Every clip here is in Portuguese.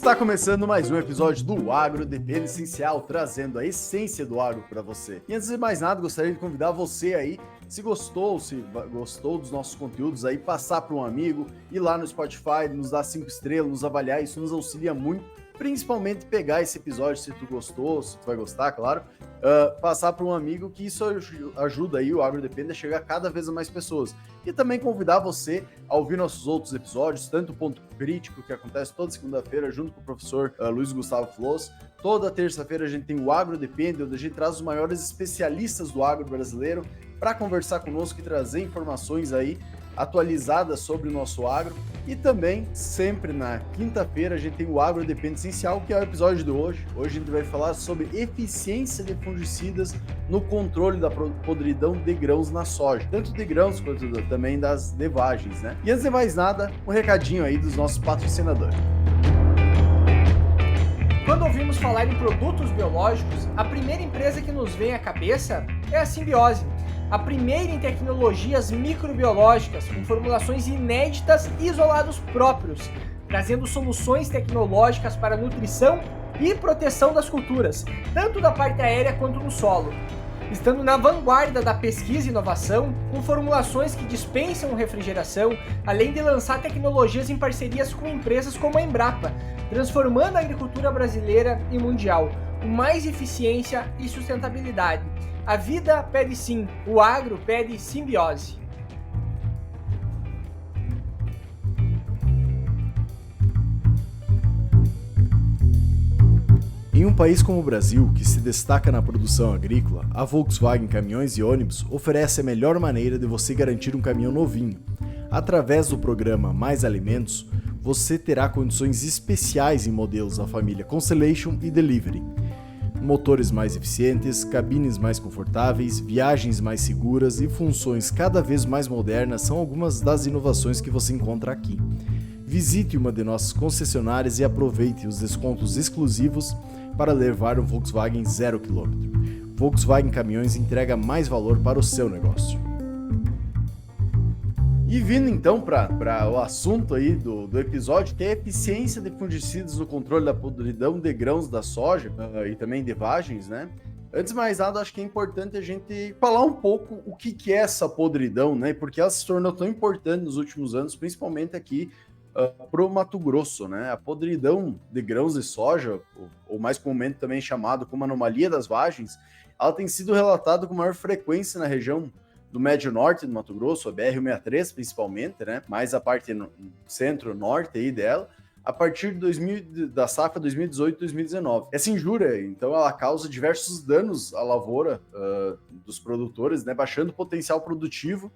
Está começando mais um episódio do Agro Depende Essencial, trazendo a essência do agro para você. E antes de mais nada, gostaria de convidar você aí, se gostou dos nossos conteúdos aí, passar para um amigo, ir lá no Spotify, nos dar 5 estrelas, nos avaliar, isso nos auxilia muito, principalmente pegar esse episódio, se tu gostou, se tu vai gostar, claro, passar para um amigo, que isso ajuda aí o Agro Depende a chegar cada vez a mais pessoas. E também convidar você a ouvir nossos outros episódios, tanto o Ponto Crítico, que acontece toda segunda-feira, junto com o professor Luiz Gustavo Floss. Toda terça-feira a gente tem o Agro Depende, onde a gente traz os maiores especialistas do agro brasileiro para conversar conosco e trazer informações aí atualizadas sobre o nosso agro. E também, sempre na quinta-feira, a gente tem o Agro Depende Essencial, que é o episódio de hoje. Hoje a gente vai falar sobre eficiência de fungicidas no controle da podridão de grãos na soja. Tanto de grãos quanto também das devagens, né? E antes de mais nada, um recadinho aí dos nossos patrocinadores. Quando ouvimos falar em produtos biológicos, a primeira empresa que nos vem à cabeça é a Simbiose, a primeira em tecnologias microbiológicas com formulações inéditas e isolados próprios, trazendo soluções tecnológicas para nutrição e proteção das culturas, tanto da parte aérea quanto no solo. Estando na vanguarda da pesquisa e inovação, com formulações que dispensam refrigeração, além de lançar tecnologias em parcerias com empresas como a Embrapa, transformando a agricultura brasileira e mundial, com mais eficiência e sustentabilidade. A vida pede sim, o agro pede simbiose. Em um país como o Brasil, que se destaca na produção agrícola, a Volkswagen Caminhões e Ônibus oferece a melhor maneira de você garantir um caminhão novinho. Através do programa Mais Alimentos, você terá condições especiais em modelos da família Constellation e Delivery. Motores mais eficientes, cabines mais confortáveis, viagens mais seguras e funções cada vez mais modernas são algumas das inovações que você encontra aqui. Visite uma de nossas concessionárias e aproveite os descontos exclusivos para levar um Volkswagen 0 km. Volkswagen Caminhões entrega mais valor para o seu negócio. E vindo então para o assunto aí do episódio, que é a eficiência de fungicidas no controle da podridão de grãos da soja e também de vagens, né? Antes de mais nada, acho que é importante a gente falar um pouco o que é essa podridão, né? Porque ela se tornou tão importante nos últimos anos, principalmente aqui pro Mato Grosso, né? A podridão de grãos de soja, ou mais comumente também chamado como anomalia das vagens, ela tem sido relatada com maior frequência na região do Médio Norte do Mato Grosso, a BR-163 principalmente, né? Mais a parte centro-norte aí dela, a partir da safra 2018-2019. Essa injúria, então, ela causa diversos danos à lavoura dos produtores, né? Baixando o potencial produtivo,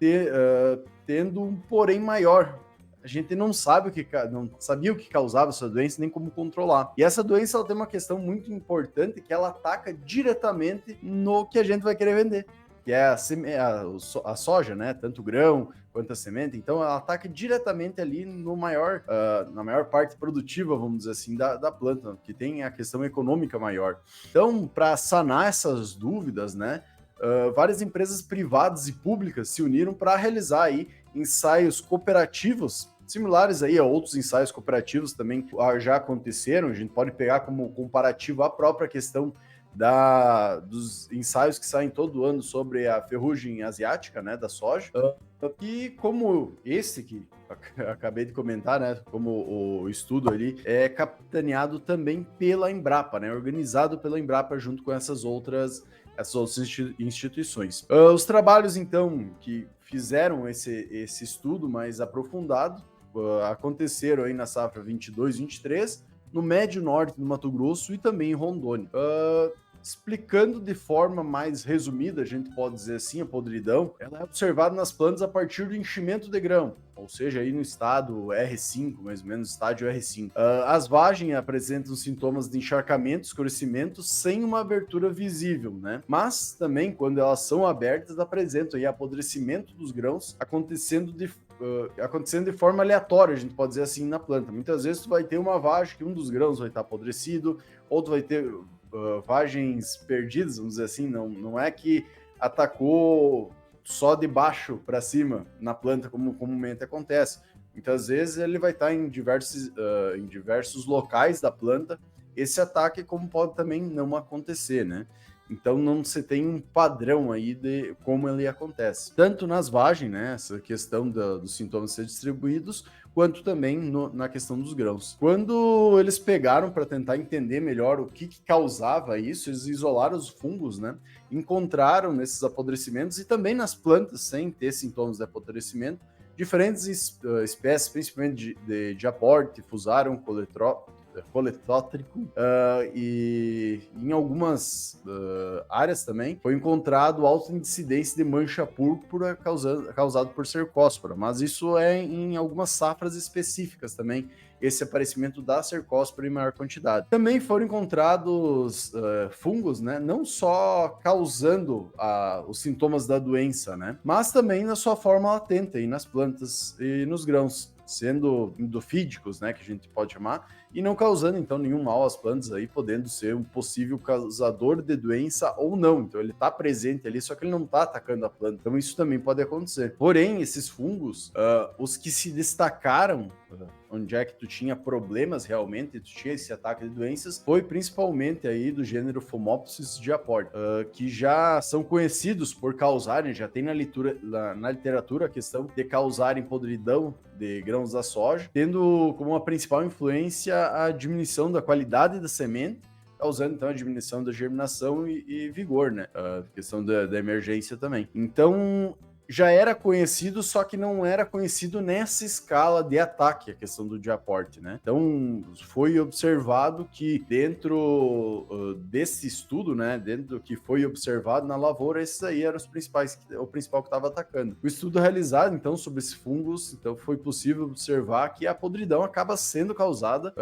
tendo um porém maior. A gente não sabia o que causava essa doença nem como controlar. E essa doença ela tem uma questão muito importante, que ela ataca diretamente no que a gente vai querer vender, que é a soja, né? Tanto o grão quanto a semente. Então, ela ataca diretamente ali na maior parte produtiva, vamos dizer assim, da planta, que tem a questão econômica maior. Então, para sanar essas dúvidas, né? Várias empresas privadas e públicas se uniram para realizar aí ensaios cooperativos, similares aí a outros ensaios cooperativos também já aconteceram. A gente pode pegar como comparativo a própria questão dos ensaios que saem todo ano sobre a ferrugem asiática, né, da soja. E como esse que acabei de comentar, né, como o estudo ali é capitaneado também pela Embrapa, né, organizado pela Embrapa junto com essas outras instituições. Os trabalhos, então, que fizeram esse estudo mais aprofundado aconteceram aí na safra 22-23, no Médio Norte do Mato Grosso e também em Rondônia. Explicando de forma mais resumida, a gente pode dizer assim, a podridão, ela é observada nas plantas a partir do enchimento de grão, ou seja, aí no estado R5, mais ou menos, estádio R5. As vagens apresentam sintomas de encharcamento, escurecimento, sem uma abertura visível, né? Mas também, quando elas são abertas, apresentam aí apodrecimento dos grãos acontecendo de forma aleatória, a gente pode dizer assim, na planta. Muitas vezes tu vai ter uma vagem que um dos grãos vai estar apodrecido, outro vai ter vagens perdidas, vamos dizer assim, não é que atacou só de baixo para cima na planta, como comumente acontece. Muitas vezes ele vai estar em diversos locais da planta, esse ataque, como pode também não acontecer, né? Então não se tem um padrão aí de como ele acontece. Tanto nas vagens, né, essa questão dos sintomas ser distribuídos, quanto também na questão dos grãos. Quando eles pegaram para tentar entender melhor o que causava isso, eles isolaram os fungos, né? Encontraram nesses apodrecimentos e também nas plantas, sem ter sintomas de apodrecimento, diferentes espécies, principalmente de aporte, fusaram, coletótrico, e em algumas áreas também foi encontrado alta incidência de mancha púrpura causado por cercóspora, mas isso é em algumas safras específicas também, esse aparecimento da cercóspora em maior quantidade. Também foram encontrados fungos, né, não só causando os sintomas da doença, né, mas também na sua forma latente, aí nas plantas e nos grãos, sendo endofídicos, né, que a gente pode chamar, e não causando, então, nenhum mal às plantas aí, podendo ser um possível causador de doença ou não. Então, ele está presente ali, só que ele não está atacando a planta. Então, isso também pode acontecer. Porém, esses fungos, os que se destacaram, onde é que tu tinha problemas realmente, tu tinha esse ataque de doenças, foi principalmente aí do gênero Phomopsis diaporte, que já são conhecidos por causarem, já tem na literatura a questão de causarem podridão de grãos da soja, tendo como uma principal influência a diminuição da qualidade da semente, causando então a diminuição da germinação e vigor, né? A questão da emergência também. Então, já era conhecido, só que não era conhecido nessa escala de ataque, a questão do diaporte, né? Então, foi observado que dentro desse estudo, né, dentro do que foi observado na lavoura, esses aí eram o principal que estava atacando. O estudo realizado, então, sobre esses fungos, então, foi possível observar que a podridão acaba sendo causada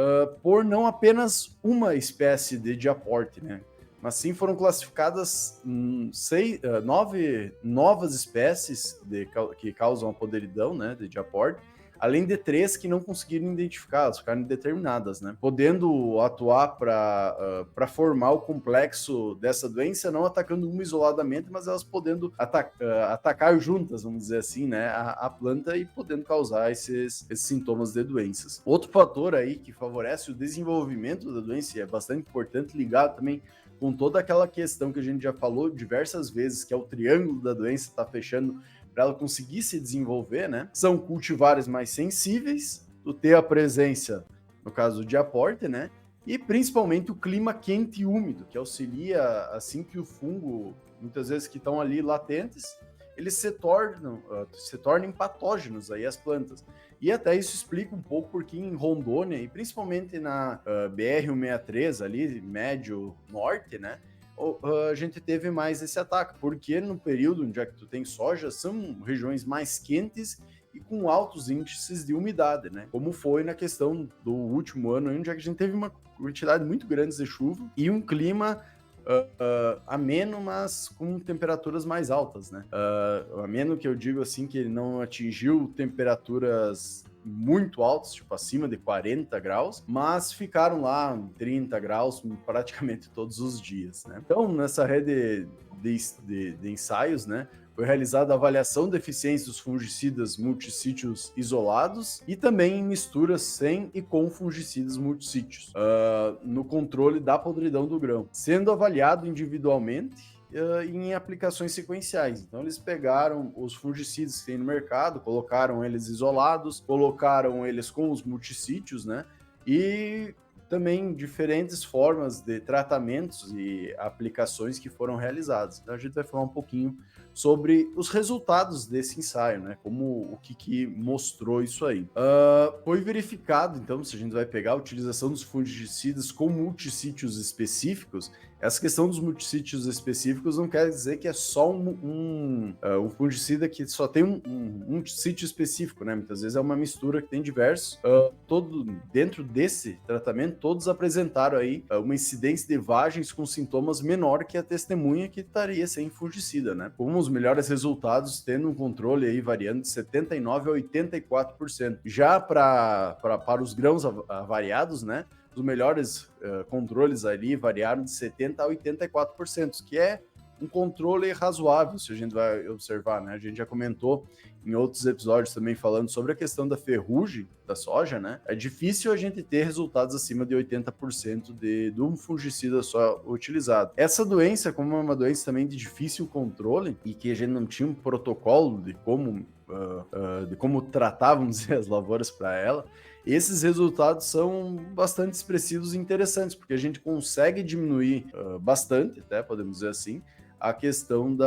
por não apenas uma espécie de diaporte, né? Mas sim foram classificadas 9 novas espécies que causam a podridão, né, de diaporte, além de 3 que não conseguiram identificar, elas ficaram indeterminadas, né, podendo atuar para formar o complexo dessa doença, não atacando uma isoladamente, mas elas podendo atacar juntas, vamos dizer assim, né, a planta e podendo causar esses sintomas de doenças. Outro fator aí que favorece o desenvolvimento da doença, e é bastante importante, ligado também com toda aquela questão que a gente já falou diversas vezes, que é o triângulo da doença tá fechando para ela conseguir se desenvolver, né? São cultivares mais sensíveis, tu ter a presença, no caso de aporte, né? E principalmente o clima quente e úmido, que auxilia assim que o fungo, muitas vezes que estão ali latentes, eles se tornem patógenos aí as plantas. E até isso explica um pouco porque em Rondônia, e principalmente na BR-163, ali, médio norte, né, a gente teve mais esse ataque, porque no período onde é que tu tem soja, são regiões mais quentes e com altos índices de umidade, né, como foi na questão do último ano, onde é que a gente teve uma quantidade muito grande de chuva e um clima ameno, mas com temperaturas mais altas, né? Ameno que eu digo assim, que ele não atingiu temperaturas muito altas, tipo acima de 40 graus, mas ficaram lá em 30 graus praticamente todos os dias, né? Então, nessa rede de ensaios, né, foi realizada a avaliação da eficiência dos fungicidas multissítios isolados e também em misturas sem e com fungicidas multissítios, no controle da podridão do grão, sendo avaliado individualmente em aplicações sequenciais. Então eles pegaram os fungicidas que tem no mercado, colocaram eles isolados, colocaram eles com os multissítios, né? E também diferentes formas de tratamentos e aplicações que foram realizadas. Então a gente vai falar um pouquinho sobre os resultados desse ensaio, né? Como o que mostrou isso aí. Foi verificado, então, se a gente vai pegar a utilização dos fungicidas com multissítios específicos, essa questão dos multissítios específicos não quer dizer que é só um fungicida que só tem um sítio específico, né? Muitas vezes é uma mistura que tem diversos. Dentro desse tratamento, todos apresentaram aí uma incidência de vagens com sintomas menor que a testemunha que estaria sem fungicida, né? Como os melhores resultados tendo um controle aí variando de 79% a 84%. Já para os grãos avariados, né? Os melhores controles ali variaram de 70% a 84%, que é um controle razoável, se a gente vai observar, né? A gente já comentou em outros episódios também falando sobre a questão da ferrugem da soja, né? É difícil a gente ter resultados acima de 80% de um fungicida só utilizado. Essa doença, como é uma doença também de difícil controle e que a gente não tinha um protocolo de como tratar, vamos dizer, as lavouras para ela, esses resultados são bastante expressivos e interessantes, porque a gente consegue diminuir bastante, até podemos dizer assim, a questão do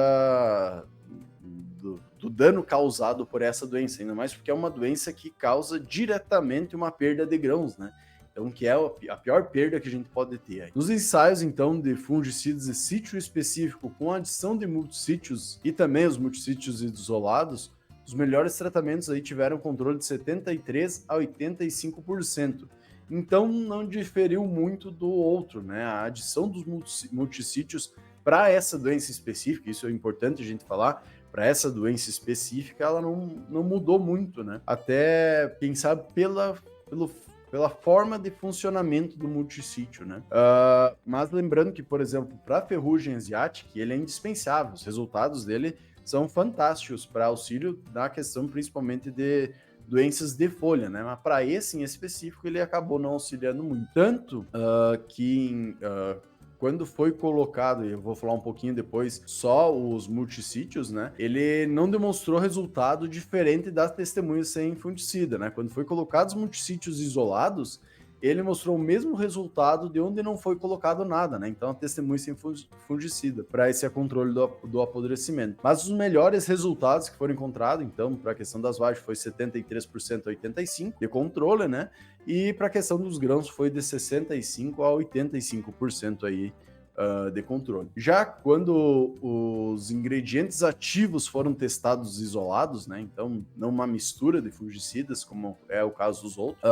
dano causado por essa doença, ainda mais porque é uma doença que causa diretamente uma perda de grãos, né? Então, que é a pior perda que a gente pode ter aí. Nos ensaios, então, de fungicidas de sítio específico com adição de multissítios e também os multissítios isolados, os melhores tratamentos aí tiveram controle de 73% a 85%. Então, não diferiu muito do outro, né? A adição dos multissítios para essa doença específica, isso é importante a gente falar, para essa doença específica, ela não mudou muito, né? Até, quem sabe, pela forma de funcionamento do multissítio, né? Mas lembrando que, por exemplo, para a ferrugem asiática, ele é indispensável, os resultados dele são fantásticos para auxílio na questão principalmente de doenças de folha, né? Mas para esse em específico ele acabou não auxiliando muito. Tanto que quando foi colocado, e eu vou falar um pouquinho depois, só os multissítios, né? Ele não demonstrou resultado diferente das testemunhas sem fungicida, né? Quando foi colocados multissítios isolados, ele mostrou o mesmo resultado de onde não foi colocado nada, né? Então, a testemunha sem fungicida, para esse controle do apodrecimento. Mas os melhores resultados que foram encontrados, então, para a questão das vagens, foi 73% a 85% de controle, né? E para a questão dos grãos, foi de 65% a 85% aí de controle. Já quando os ingredientes ativos foram testados isolados, né? Então, não uma mistura de fungicidas, como é o caso dos outros,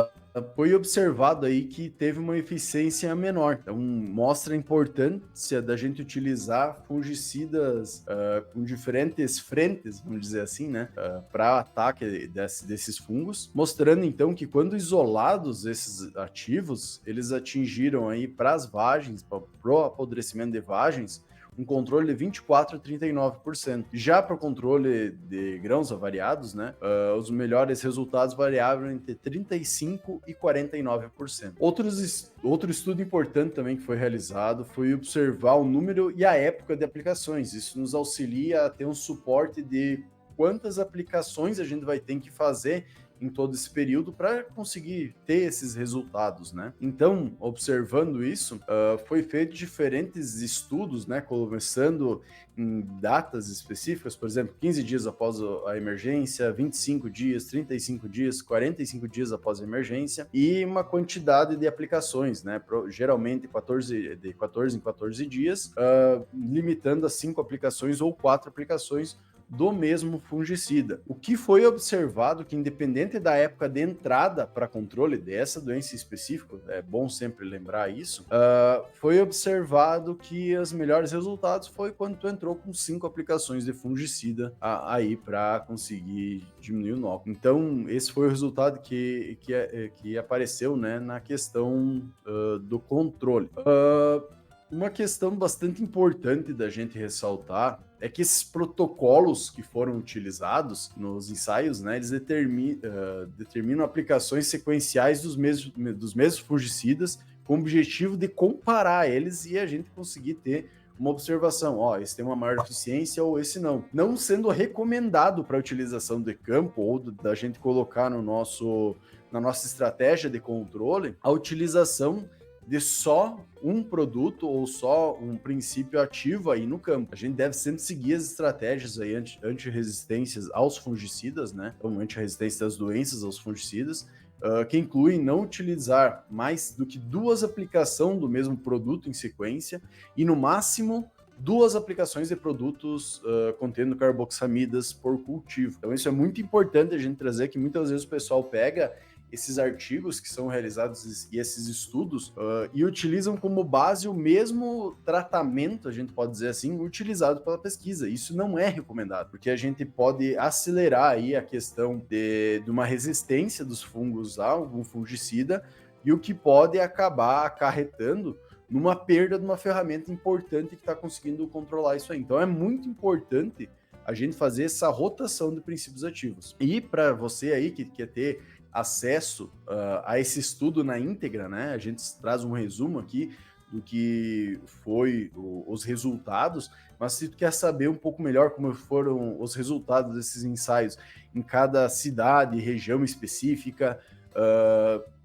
foi observado aí que teve uma eficiência menor. Então, mostra a importância da gente utilizar fungicidas com diferentes frentes, vamos dizer assim, né? Para ataque desses fungos, mostrando então que quando isolados esses ativos, eles atingiram aí para as vagens, para o apodrecimento de vagens, um controle de 24% a 39%. Já para o controle de grãos avariados, né, os melhores resultados variavam entre 35% e 49%. Outro estudo importante também que foi realizado foi observar o número e a época de aplicações. Isso nos auxilia a ter um suporte de quantas aplicações a gente vai ter que fazer em todo esse período para conseguir ter esses resultados, né? Então, observando isso, foi feito diferentes estudos, né? Começando em datas específicas, por exemplo, 15 dias após a emergência, 25 dias, 35 dias, 45 dias após a emergência e uma quantidade de aplicações, né? Geralmente de 14 em 14 dias, limitando a 5 aplicações ou 4 aplicações do mesmo fungicida. O que foi observado que, independente da época de entrada para controle dessa doença específica, é bom sempre lembrar isso, foi observado que os melhores resultados foi quando tu entrou com 5 aplicações de fungicida aí para conseguir diminuir o nó. Então, esse foi o resultado que apareceu, né, na questão do controle. Uma questão bastante importante da gente ressaltar é que esses protocolos que foram utilizados nos ensaios, né, eles determinam aplicações sequenciais dos mesmos fungicidas com o objetivo de comparar eles e a gente conseguir ter uma observação, esse tem uma maior eficiência ou esse não. Não sendo recomendado para utilização de campo ou da gente colocar na nossa estratégia de controle a utilização de só um produto ou só um princípio ativo aí no campo. A gente deve sempre seguir as estratégias aí anti-resistências aos fungicidas, né? Então, anti-resistência das doenças aos fungicidas, que incluem não utilizar mais do que 2 aplicações do mesmo produto em sequência e, no máximo, 2 aplicações de produtos contendo carboxamidas por cultivo. Então, isso é muito importante a gente trazer, que muitas vezes o pessoal pega esses artigos que são realizados e esses estudos e utilizam como base o mesmo tratamento, a gente pode dizer assim, utilizado pela pesquisa. Isso não é recomendado, porque a gente pode acelerar aí a questão de uma resistência dos fungos a algum fungicida e o que pode acabar acarretando numa perda de uma ferramenta importante que está conseguindo controlar isso aí. Então é muito importante a gente fazer essa rotação de princípios ativos. E para você aí que quer ter acesso a esse estudo na íntegra, né? A gente traz um resumo aqui do que foi os resultados, mas se tu quer saber um pouco melhor como foram os resultados desses ensaios em cada cidade, região específica,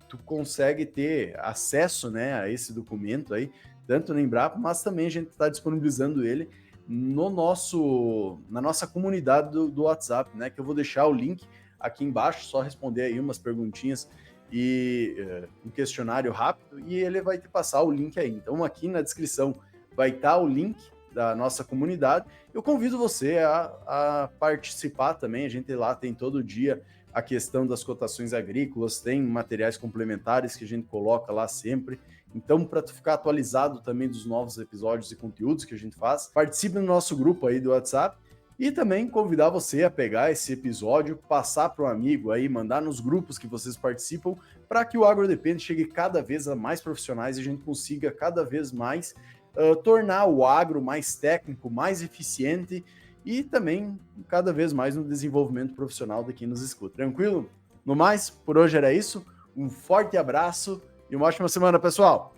tu consegue ter acesso, né, a esse documento aí, tanto na Embrapa, mas também a gente está disponibilizando ele na nossa comunidade do WhatsApp, né, que eu vou deixar o link aqui embaixo, só responder aí umas perguntinhas e um questionário rápido, e ele vai te passar o link aí. Então aqui na descrição vai estar o link da nossa comunidade. Eu convido você a participar também, a gente lá tem todo dia a questão das cotações agrícolas, tem materiais complementares que a gente coloca lá sempre. Então, para tu ficar atualizado também dos novos episódios e conteúdos que a gente faz, participe no nosso grupo aí do WhatsApp e também convidar você a pegar esse episódio, passar para um amigo aí, mandar nos grupos que vocês participam, para que o AgroDepende chegue cada vez a mais profissionais e a gente consiga cada vez mais tornar o agro mais técnico, mais eficiente e também cada vez mais no desenvolvimento profissional de quem nos escuta. Tranquilo? No mais, por hoje era isso. Um forte abraço e uma ótima semana, pessoal!